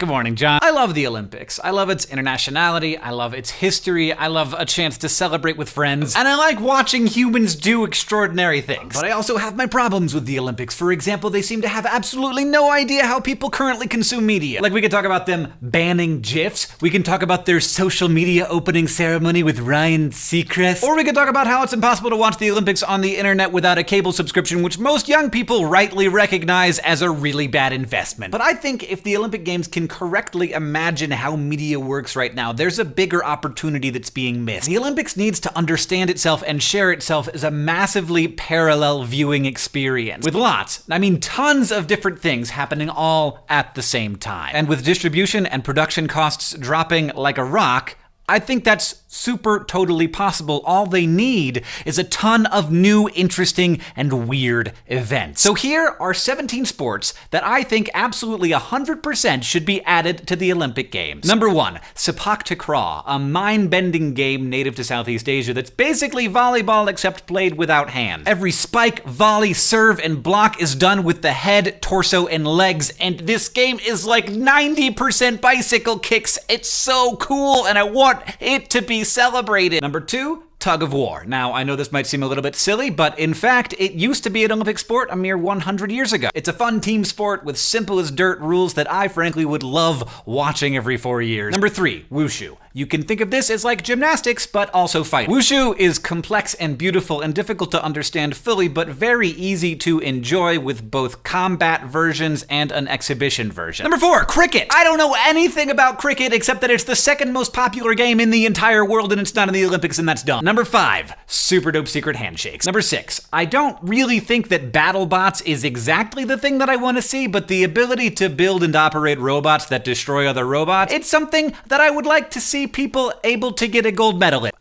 Good morning, John. I love the Olympics. I love its internationality. I love its history. I love a chance to celebrate with friends. And I like watching humans do extraordinary things. But I also have my problems with the Olympics. For example, they seem to have absolutely no idea how people currently consume media. Like, we could talk about them banning GIFs. We can talk about their social media opening ceremony with Ryan Seacrest. Or we could talk about how it's impossible to watch the Olympics on the internet without a cable subscription, which most young people rightly recognize as a really bad investment. But I think if the Olympic Games can correctly imagine how media works right now, there's a bigger opportunity that's being missed. The Olympics needs to understand itself and share itself as a massively parallel viewing experience with tons of different things happening all at the same time. And with distribution and production costs dropping like a rock, I think that's super totally possible. All they need is a ton of new, interesting, and weird events. So here are 17 sports that I think absolutely 100% should be added to the Olympic Games. Number 1, Sepak Takraw, a mind-bending game native to Southeast Asia that's basically volleyball except played without hands. Every spike, volley, serve, and block is done with the head, torso, and legs, and this game is like 90% bicycle kicks. It's so cool, and I want it to be celebrated. Number 2, tug of war. Now, I know this might seem a little bit silly, but in fact, it used to be an Olympic sport a mere 100 years ago. It's a fun team sport with simple as dirt rules that I frankly would love watching every 4 years. Number 3, wushu. You can think of this as like gymnastics, but also fighting. Wushu is complex and beautiful and difficult to understand fully, but very easy to enjoy with both combat versions and an exhibition version. Number 4, cricket. I don't know anything about cricket except that it's the second most popular game in the entire world and it's not in the Olympics, and that's dumb. Number 5, super dope secret handshakes. Number 6, I don't really think that BattleBots is exactly the thing that I want to see, but the ability to build and operate robots that destroy other robots, it's something that I would like to see people able to get a gold medal in.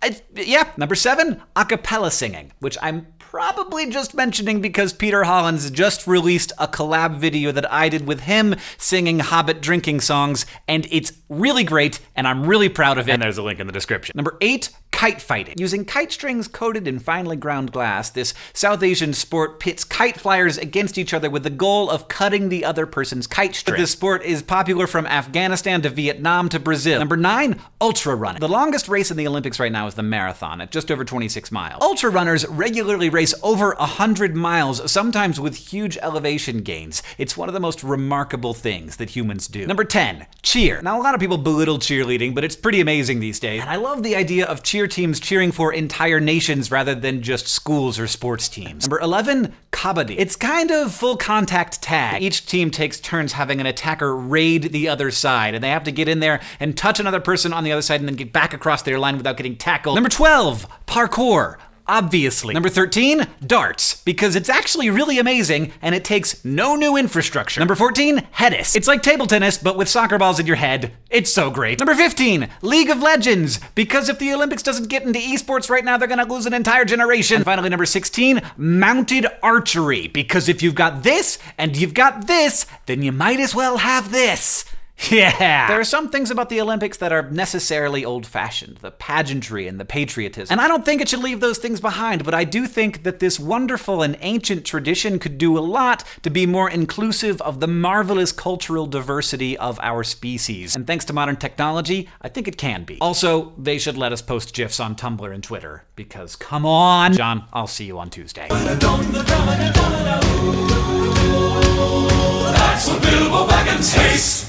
Number 7, a cappella singing, which I'm probably just mentioning because Peter Hollins just released a collab video that I did with him singing Hobbit drinking songs, and it's really great, and I'm really proud of it. And there's a link in the description. Number 8, kite fighting. Using kite strings coated in finely ground glass, this South Asian sport pits kite flyers against each other with the goal of cutting the other person's kite string. This sport is popular from Afghanistan to Vietnam to Brazil. Number 9, ultra running. The longest race in the Olympics right now is the marathon at just over 26 miles. Ultra runners regularly race over 100 miles, sometimes with huge elevation gains. It's one of the most remarkable things that humans do. Number 10, cheer. Now, a lot of people belittle cheerleading, but it's pretty amazing these days. And I love the idea of cheer teams cheering for entire nations rather than just schools or sports teams. Number 11, kabaddi. It's kind of full contact tag. Each team takes turns having an attacker raid the other side, and they have to get in there and touch another person on the other side and then get back across their line without getting tackled. Number 12, parkour. Obviously. Number 13, darts, because it's actually really amazing and it takes no new infrastructure. Number 14, headis. It's like table tennis, but with soccer balls in your head. It's so great. Number 15, League of Legends, because if the Olympics doesn't get into esports right now, they're gonna lose an entire generation. And finally, number 16, mounted archery, because if you've got this and you've got this, then you might as well have this. Yeah! There are some things about the Olympics that are necessarily old-fashioned, the pageantry and the patriotism. And I don't think it should leave those things behind, but I do think that this wonderful and ancient tradition could do a lot to be more inclusive of the marvelous cultural diversity of our species. And thanks to modern technology, I think it can be. Also, they should let us post GIFs on Tumblr and Twitter, because come on! John, I'll see you on Tuesday. That's what Bilbo Baggins hates!